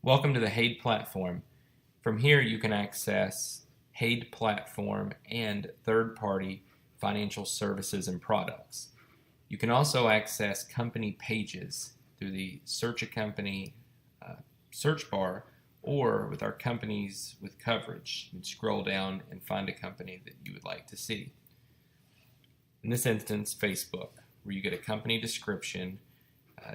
Welcome to the HADE platform. From here, you can access HADE platform and third-party financial services and products. You can also access company pages through the Search a Company search bar or with our companies with coverage. You can scroll down and find a company that you would like to see. In this instance, Facebook, where you get a company description,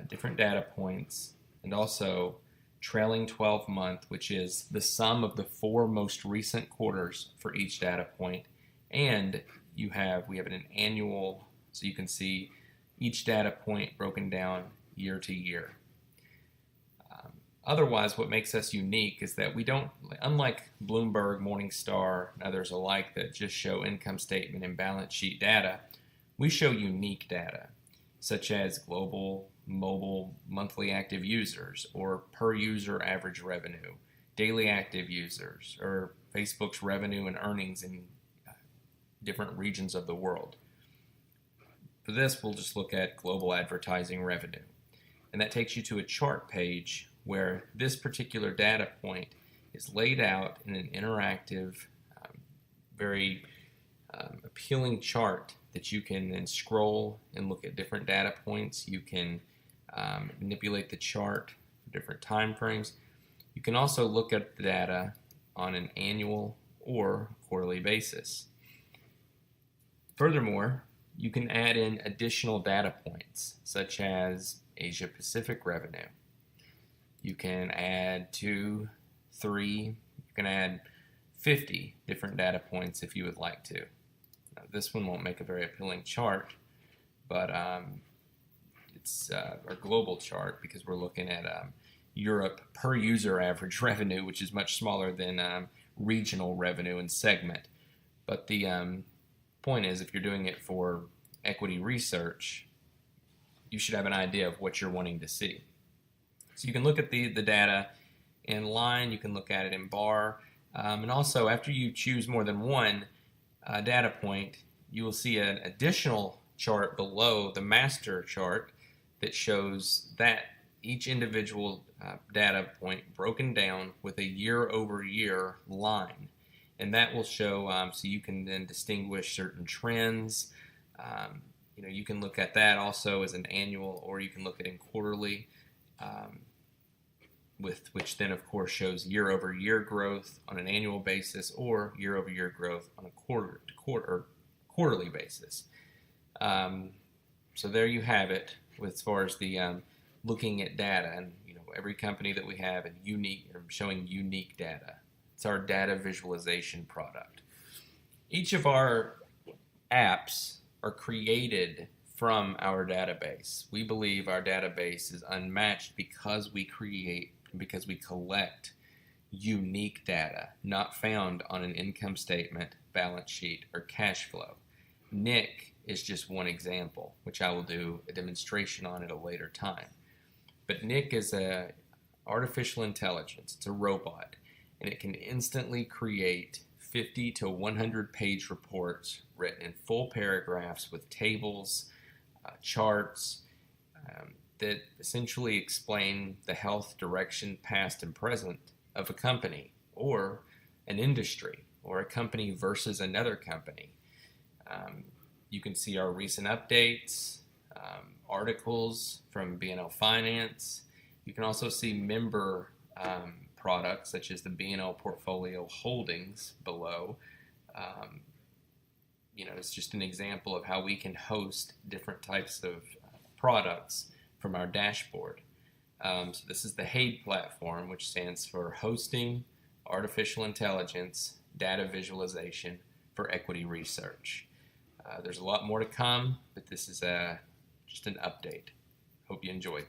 different data points, and also trailing 12-month, which is the sum of the 4 most recent quarters for each data point. And we have an annual, so you can see each data point broken down year to year. Otherwise, what makes us unique is that we don't, unlike Bloomberg, Morningstar, and others alike that just show income statement and balance sheet data, we show unique data, such as global, mobile, monthly active users, or per user average revenue, daily active users, or Facebook's revenue and earnings in different regions of the world. For this, we'll just look at global advertising revenue. And that takes you to a chart page where this particular data point is laid out in an interactive, very appealing chart that you can then scroll and look at different data points. You can manipulate the chart for different time frames. You can also look at the data on an annual or quarterly basis. Furthermore, you can add in additional data points such as Asia Pacific revenue. You can add 2, 3, you can add 50 different data points if you would like to. Now, this one won't make a very appealing chart, but it's our global chart because we're looking at Europe per user average revenue, which is much smaller than regional revenue and segment. But the point is, if you're doing it for equity research, you should have an idea of what you're wanting to see. So you can look at the data in line, you can look at it in bar, and also after you choose more than one data point, you will see an additional chart below the master chart that shows that each individual data point broken down with a year-over-year line. And that will show, so you can then distinguish certain trends. You can look at that also as an annual, or you can look at it in quarterly, which then of course shows year-over-year growth on an annual basis or year-over-year growth on a quarterly basis. So there you have it as far as the looking at data, and every company that we have and showing unique data. It's our data visualization product. Each of our apps are created from our database. We believe our database is unmatched because we collect unique data not found on an income statement, balance sheet, or cash flow. Nick is just one example, which I will do a demonstration on at a later time. But Nick is an artificial intelligence. It's a robot, and it can instantly create 50 to 100 page reports written in full paragraphs with tables, charts that essentially explain the health, direction, past and present of a company or an industry or a company versus another company. You can see our recent updates, articles from B&L Finance. You can also see member products such as the B&L Portfolio Holdings below. It's just an example of how we can host different types of products from our dashboard. So this is the HADE platform, which stands for Hosting Artificial Intelligence Data Visualization for Equity Research. There's a lot more to come, but this is just an update. Hope you enjoyed.